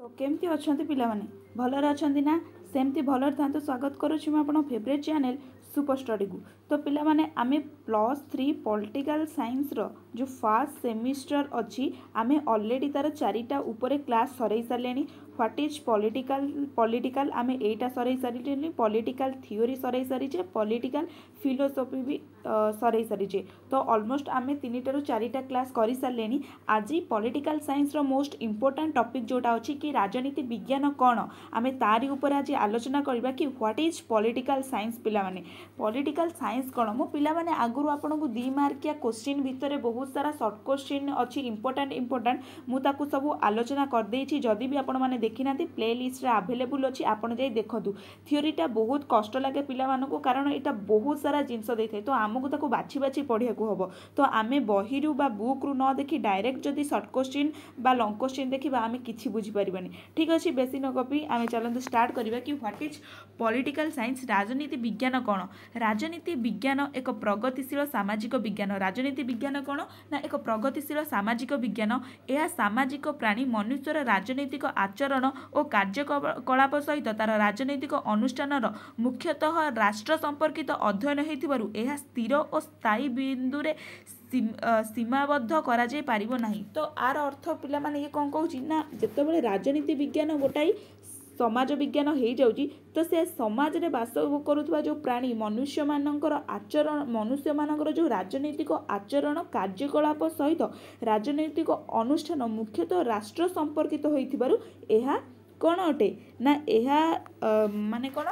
तो केमती अच्छा पिलाने भलरे अच्छा ना सेमती भलरे था स्वागत करुच्ची आप फेवरेट चैनल सुपर स्टडी को। तो पिला माने आमे +3 पॉलिटिकल साइंस रो जो फर्स्ट सेमिस्टर अच्छी आमे ऑलरेडी तार 4टा ऊपर क्लास सरई सारे। व्हाट इज पॉलिटिकल आमे एटा सरई सारी, पॉलिटिकल थ्योरी सरई सारीचे, पॉलिटिकल फिलोसफी भी सरई सारीचे। तो ऑलमोस्ट आमे 3टारू 4टा क्लास कर सारे। आज पॉलिटिकल साइंस रो मोस्ट इंपोर्टेंट टॉपिक जोटा अच्छी कि राजनीति विज्ञान कौन आमे तारी ऊपर आज आलोचना करबा कि व्हाट इज पॉलिटिकल साइंस। पिला माने पॉलिटिकल साइंस कौन मो पिला माने आगुरु आपनको 2 मार्किया क्वेश्चन भितर बहुत सारा शॉर्ट क्वेश्चन अच्छी इंपोर्टेंट मु ताकू सब आलोचना कर देछि। जदि भी आपण माने देखि नाती प्ले लिस्ट रे अवेलेबल अछि, आपण जाई देखतु। थ्योरीटा बहुत कष्ट लागे पिला मानको कारण एटा बहुत सारा जिंस देथे, तो आमको ताकू बाछि बाछि पढ़िया को हबो। तो आमे बहिरु बा बुक रु न देखि डायरेक्ट जदि शॉर्ट क्वेश्चन बा लॉन्ग क्वेश्चन देखिबा आमे किछि बुझि परिबानी। ठीक अछि, बेसी न कपि आमे चलंतु स्टार्ट करिबा कि व्हाट इज पॉलिटिकल साइंस। राजनीति विज्ञान कौन? राजनीति विज्ञान एक प्रगतिशील सामाजिक विज्ञान। राजनीति विज्ञान कौन ना एक प्रगतिशील सामाजिक विज्ञान। यह सामाजिक प्राणी मनुष्यर राजनैतिक आचरण और कार्यकलाप सहित तार राजनैतिक अनुष्ठान मुख्यतः राष्ट्र संपर्कित अध्ययन होइथिबारु यह स्थिर और स्थायी बिंदुरे सीमाबद्ध करा जाय पारिबो नाही। तो आर अर्थ पिला माने ये कौन कहूची ना जेतेबेले राजनीति विज्ञान गोटाई समाज विज्ञान हो जाउची, तो से समाज रे बास करुवा जो प्राणी मनुष्य मानकर आचरण, मनुष्य मानकर जो राजनैतिक आचरण कार्यकलाप सहित राजनैतिक अनुष्ठान मुख्यतः राष्ट्र संपर्कित होइथिबारु एहा कौन अटे ना एहा माने कौन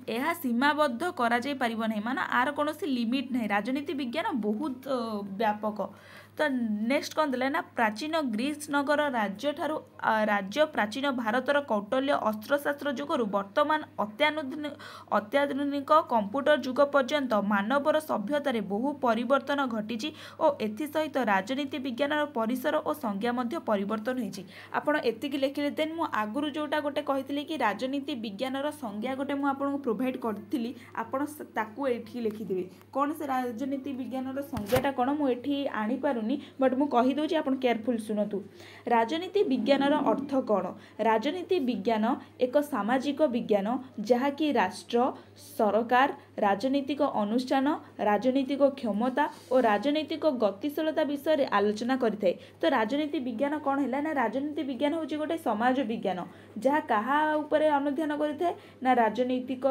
यह सीमाबद्ध करा जाय परिबो नहीं, माना आर कौन लिमिट नहीं। राजनीति विज्ञान बहुत व्यापक। तो नेक्स्ट कौन देला ना प्राचीन ग्रीस नगर राज्य प्राचीन भारतर कौटल्य अस्त्रशास्त्र जुगरु वर्तमान अत्याधुनिक कंप्यूटर जुग पर्यंत मानवर सभ्यतार बहु परिवर्तन घटी और एथि सहित राजनीति विज्ञान परिसर और संज्ञा मध्य परिवर्तन होइछि। आपण एतिकी लिखिले देन मु आगुरु जोटा गोटे कहितली कि राजनीति विज्ञान संज्ञा गोटे मु आपन प्रोवाइड करथिली, आपण ताकू एठी लिखिदिबे कोन से राजनीति विज्ञान संज्ञाटा कोन मु एठी आनी पारुनी, बट मु कहि दोछि आपण केयरफुल सुनतु। राजनीति विज्ञान अर्थ कौन? राजनीति विज्ञान एक सामाजिक विज्ञान जहाँकि राष्ट्र सरकार राजनीतिक अनुष्ठान राजनीतिक क्षमता और राजनीतिक गतिशीलता विषय रे आलोचना करिथाय। तो राजनीति विज्ञान कौन है ना राजनीति विज्ञान होछि गोटे समाज विज्ञान जहाँ कहा उपरे अनुध्यान करिथाय ना राजनीतिक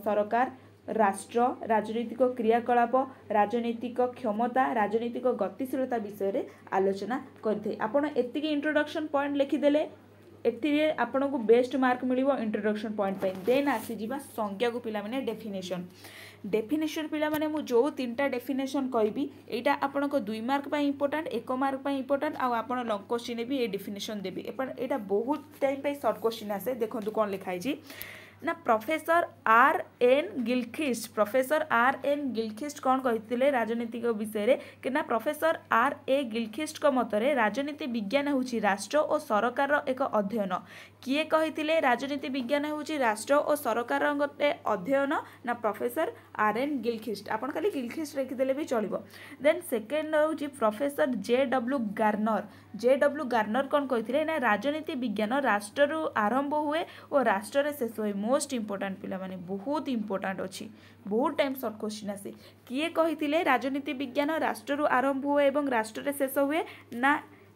सरकार राष्ट्र राजनीतिक क्रियाकलाप राजनीतिक क्षमता राजनीतिक गतिशीलता विषय रे आलोचना करिथाय। आपण एतिकी इंट्रोडक्शन पॉइंट लिखिदेले एथिरे आपन को बेस्ट मार्क मिलिबो इंट्रोडक्शन पॉइंट पे। देन आसी जिबा संज्ञा को पिला माने डेफिनेशन पिला माने मु जो 3टा डेफिनेशन कहबी एटा आपन को 2 मार्क पे इंपोर्टेंट 1 मार्क पे इंपोर्टेंट आ आपन लॉन्ग क्वेश्चन भी ए डेफिनेशन देबी। एटा बहुत टाइम पे शॉर्ट क्वेश्चन आसे। देखंतु कोन लिखाई छी ना प्रोफेसर R.N. गिलख्रिस्ट। Professor R.N. गिलख्रिस्ट कौन कहते राजनीतिक विषय रे कि ना प्रोफेसर R.A. गिलख्रिस्ट को मतरे राजनीति विज्ञान होची राष्ट्र और सरकार एक अध्ययन। किए कहते राजनीति विज्ञान होची राष्ट्र और सरकार गोटे अध्ययन ना प्रोफेसर R.N. गिलख्रिस्ट। आपण खाली गिलख्रिस्ट लिखिदेले भी चलिबो। देन सेकेंड होची professor J.W. Garner. J.W. Garner कौन कहते ना राजनीति विज्ञान राष्ट्र रु आरंभ हुए और राष्ट्र रे शेष हुए। मोस्ट इंपोर्टेंट पिला माने बहुत इंपोर्टेंट अच्छी, बहुत टाइम शॉर्ट क्वेश्चन आसे। किए कहिथिले राजनीति विज्ञान राष्ट्र रु आरंभ हुए एवं राष्ट्र रे शेष हुए ना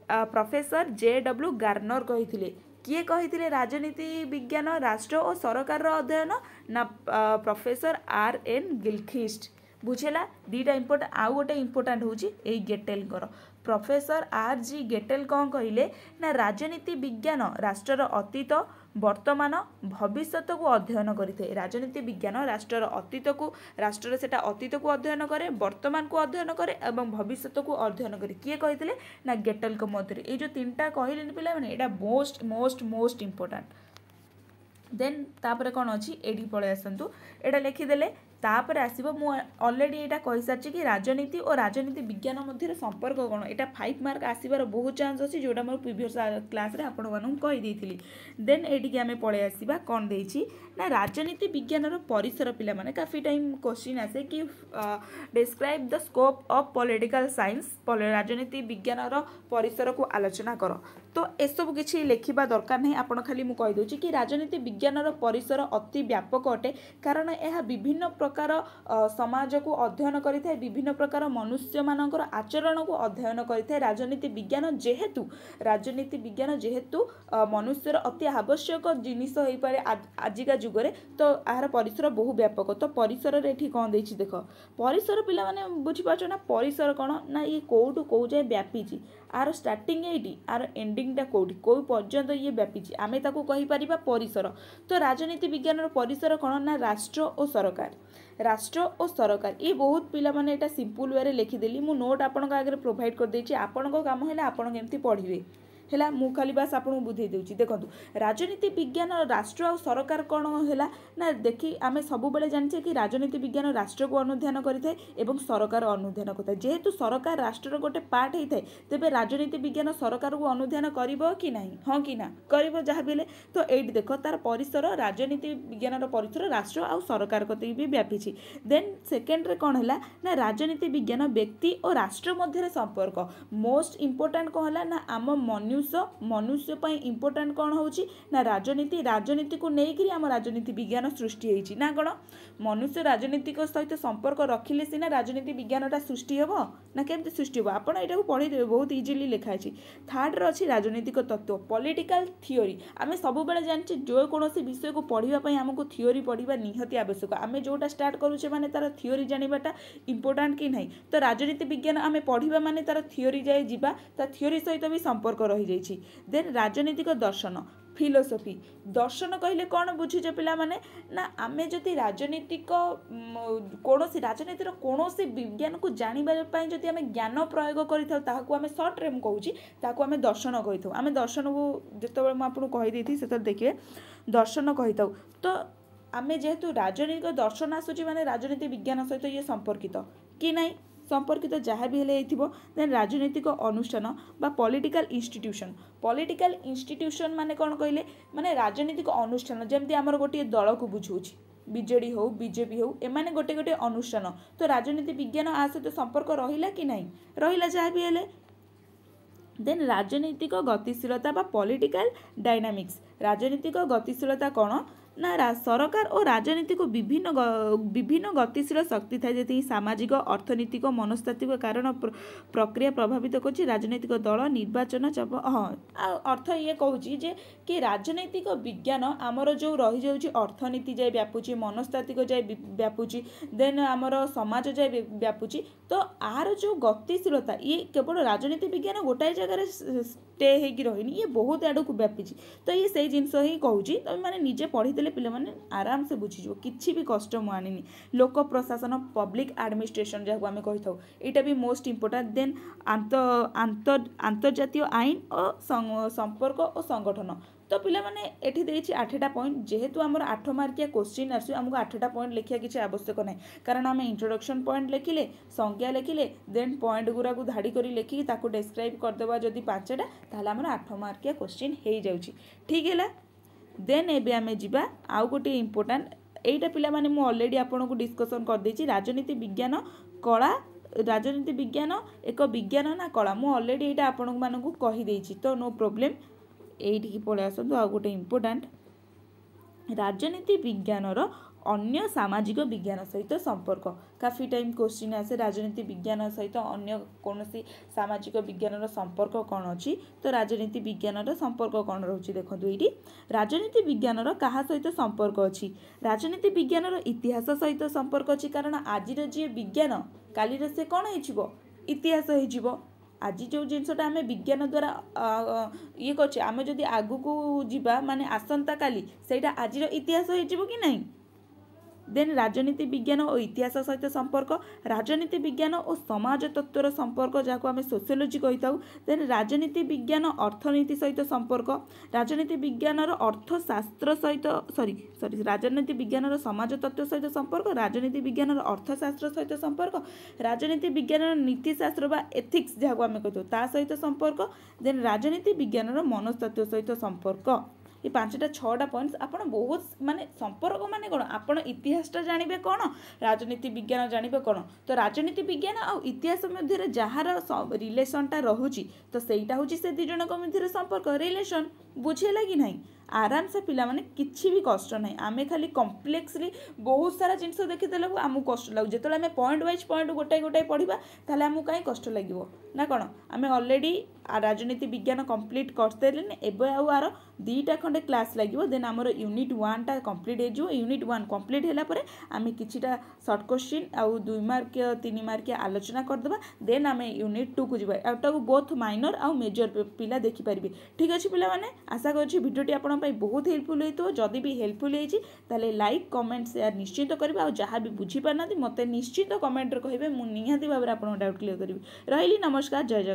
प्रोफेसर J.W. गार्नर कहिथिले। किए कहिथिले राजनीति विज्ञान राष्ट्र और सरकार रो अध्ययन ना प्रोफेसर R.N. गिलख्रिस्ट। बुझेला 2टा इंपोर्टेंट। आउ गोटे इंपोर्टेंट होची ए गेटेल कर प्रोफेसर R.G. गेटेल कौन कहले ना राजनीति विज्ञान राष्ट्र अतीत वर्तमान भविष्यत को अध्ययन करिथे। राजनीति विज्ञान राष्ट्र अतीत को राष्ट्र सेटा अतीत को अध्ययन करे वर्तमान को अध्ययन करे एवं भविष्यत को अध्ययन करे। किए कहिथिले ना गेटेल को मध्य ए जो 3टा कहले पिला माने एटा मोस्ट इंपोर्टेंट। देन तापर कौन अच्छी एडी पळे आसंतु एटा लिखिदेले तापर आसो मु अलरेडी यहाँ कही सारी कि राजनीति और राजनीति विज्ञान मध्य संपर्क कौन यहाँ 5 मार्क आसबार बहुत चान्स अच्छी जोटा मोर प्रीवियस क्लास रे आपण मानू कहीदी देन ये आम पलि आसवा कौन देती ना राजनीति विज्ञान परिसर पिला माने काफी टाइम क्वेश्चन आसे कि describe the scope of political science राजनीति विज्ञान परिसर को आलोचना कर तो एसबू किसी लिखा दरकार नहीं आपण खाली मुझे कहीदे कि राजनीति विज्ञान परिसर अति व्यापक अटे कारण यह विभिन्न प्रकार समाज को अध्ययन करिଥାଏ विभिन्न प्रकार मनुष्य मानकर आचरण को अध्ययन करिଥାଏ राजनीति विज्ञान जेहेतु मनुष्यर अति आवश्यक जिनिस हो पारे आजिका जुगरे तो यार परिसर बहु व्यापक तो परिसर रे एठी कौन देछि देख परिसर पिला माने बुझी पाछो ना परिसर कौन ना ये कोठू को जाय व्यापीची आर स्टार्टिंग एटी आर एंडिंग टा कोठी कोई पर्यंत ये व्यापीची आमे ताको कहि परिबा परिसर तो राजनीति विज्ञान परिसर कौन ना राष्ट्र और सरकार ये बहुत पिला माने एटा सिंपल वे लिखिदेली मु नोट आपण आगे प्रोवाइड कर देछि आपण काम है आपण केमती पढ़िबे है मु खाली बास आपको बुझे दूसरी देखो राजनीति विज्ञान राष्ट्र और सरकार कौन है ना देखी आम सब बेले जाने कि राजनीति विज्ञान राष्ट्र को अनुध्यान करें सरकार अनुध्यान करता है जेहेतु सरकार राष्ट्र गोटे पार्ट होता है तेज राजनीति विज्ञान सरकार को अनुध्यान कर कि ना हाँ कि ना कर जहाँ भी तो ये देख तार परिसर राजनीति विज्ञान परिसर राष्ट्र और सरकार कति भी व्यापी देन सेकेंड रे कौन है ना राजनीति विज्ञान व्यक्ति और राष्ट्र मध्य संपर्क मोस्ट इंपोर्टाट कौन है ना आम मनुष्य इंपोर्टाट कौन होची ना राजनीति को लेकिन आम राजनीति विज्ञान सृष्टि होती ना कौन मनुष्य राजनीतिक सहित संपर्क रखिले सीना राजनीति विज्ञानटा सृष्टि हे ना केमती सृष्टि हे आपड़ यहाँ पढ़ीदेवे बहुत इजिली लिखाई थर्ड रे अच्छी राजनीतिक तत्व पॉलिटिकल थियोरी आम सब बेले जानी जो कौन विषय को पढ़ाई आमको थियोरी पढ़ा निहती आवश्यक आम जोटा स्टार्ट करुचे माने तार थियोरी जानाटा इंपोर्टाट कि नहीं तो राजनीति विज्ञान आम पढ़ा माने तार थियोरी जाए जीवा ता थियोरी सहित भी संपर्क रही देन राजनीतिक दर्शन फिलोसफी दर्शन कहले कौन बुझीज पिला माने ना आमे जदि राजनीतिक कौन राजनीतिर कौन विज्ञान को जानवाई जदि आमे ज्ञान प्रयोग करताको आमे सर्ट रे कहूँ ताको आमे दर्शन कही आमे दर्शन को जिते मुझे कहीदी से देखिए दर्शन कही तो आमे जेहेतु राजनीतिक दर्शन आसूची माने राजनीति विज्ञान सहित ये संपर्कित कि नहीं संपर्कित जहाँ भी देन राजनीतिक अनुष्ठान बा पॉलिटिकल इंस्टीट्यूशन माने कौन कहले माने राजनीतिक अनुष्ठान जमती आमर गोटे दल को बुझाऊँ बीजेडी हो बीजेपी हो एमाने गोटे गोटे अनुष्ठान तो राजनीति विज्ञान आ सहित संपर्क रहिला कि नहीं रहिला जहाँ भी हेले देन राजनीतिक गतिशीलता बा पॉलिटिकल डायनामिक्स राजनीतिक गतिशीलता कौन ना सरकार और राजनीति को विभिन्न गतिशील शक्ति थाए जी सामाजिक अर्थनीतिक मनस्तात्विक कारण प्रक्रिया प्रभावित कर राजनीतिक दल निर्वाचन चाप हाँ अर्थ ये कहूँ जे कि राजनैतिक विज्ञान आमर जो रही जाऊँगी अर्थनीति जाए व्यापुची मनस्तात्विक जाए व्यापुची देन आमर समाज जाए व्यापुची तो आर जो गतिशीलता ये केवल राजनीति विज्ञान गोटाए जगार स्टे होगी रही ये बहुत आड़ को व्यापी तो ये से जिनस ही कहूँ तुम मैंने निजे पढ़ीदे पे आराम से बुझीज कि भी कष्ट मुझे लोक प्रशासन पब्लिक एडमिनिस्ट्रेशन जहाँ आम कही था यहाँ भी मोस्ट इंपोर्टाट देन आंतर्जातीय आईन और संपर्क और संगठन तो पिला माने एठी देछि 8टा पॉइंट जेहेतु आमर 8 मार्किया क्वेश्चन आसु हमको 8टा पॉइंट लिखिया किछि आवश्यक नै कारण आम इंट्रोडक्शन पॉइंट लिखिले संज्ञा लिखिले देन पॉइंट गुरा को धाड़ी करी लिखिकी ताको डिस्क्राइब करदेवा जदि 5टा ताहले आमर 8 मार्किया क्वेश्चन हे जाउछि ठीक हैला देन एबे आमे जिबा आउ गोटे इंपोर्टेंट एटा पिला माने मु ऑलरेडी आपन को डिस्कशन कर देछि राजनीति विज्ञान कला राजनीति विज्ञान एक विज्ञान ना कला मु ऑलरेडी एटा आपन मानकु कहि देछि तो नो प्रॉब्लम एठी पळे आसंतु आ गोटे इंपोर्टेंट राजनीति विज्ञानर अन्य सामाजिक विज्ञान सहित संपर्क काफी टाइम क्वेश्चन आसे राजनीति विज्ञान सहित अन्य कौनसी सामाजिक विज्ञानर संपर्क कौन अच्छी तो राजनीति विज्ञानर संपर्क कौन रोचे देखो ये राजनीति विज्ञानर क्या सहित संपर्क अच्छी राजनीति विज्ञानर इतिहास सहित संपर्क अच्छी कारण आज जी विज्ञान काली से कौन हो इतिहास हो आज जो जिनसटा आम विज्ञान द्वारा ये करे आम जदि आगु को जीवा माने आसंता काली सेटा आज इतिहास हो कि नहीं देन राजनीति विज्ञान और इतिहास सहित संपर्क, राजनीति विज्ञान और समाज तत्वर संपर्क जहाँ आम सोशियोलोजी कही था, देन राजनीति विज्ञान अर्थनीति सहित संपर्क, राजनीति विज्ञान अर्थशास्त्र सहित सॉरी राजनीति विज्ञान समाज तत्व सहित संपर्क, राजनीति विज्ञान अर्थशास्त्र सहित संपर्क, राजनीति विज्ञान नीतिशास्त्र बा एथिक्स जहाँ आम कही ता सहित संपर्क, देन राजनीति विज्ञान मनस्तत्व सहित संपर्क। ये 5टा 6टा पॉइंट्स आप बहुत माने संपर्क माने कौन आप इतिहासटा जानवे कौन राजनीति विज्ञान जानवे कौन तो राजनीति विज्ञान और इतिहास मध्य जार रिलेसनटा रोचे तो सहीटा हूँ से दुई जन मध्य संपर्क रिलेसन बुझेगा कि नहीं आराम से पिला माने किसी भी कष्ट ना आम खाली कम्प्लेक्सली बहुत सारा जिनस देखीदेलू आमको कष्ट लगे जो आम पॉइंट वाइज पॉइंट गोटाए गोटाए पढ़ा ताले आमको कहीं कष्ट लगे ना कौन आम ऑलरेडी राजनीति विज्ञान कंप्लीट करदेले एवं आर 2टा खंडे क्लास लगे देन आमर यूनिट 1टा कंप्लीट हो यूनिट 1 कंप्लीट है आम किछिटा शॉर्ट क्वेश्चन आउ 2 मार्क 3 मार्क आलोचना करदे देन आम यूनिट 2 को जाटा बोथ माइनर आउ मेजर पिला देखिपारे। ठीक अच्छे पिला माने आशा करुँच भिडियोटी आप बहुत हेल्पफुल होता जदि भी हेल्पफुल होती लाइक कमेंट शेयर निश्चित करेंगे और जहाँ भी बुझीपार ना मत निश्चित कमेंट कहे मुझे निहाती भाव में आप डाउट क्लियर करी रही। नमस्कार, जय जगन्नाथ।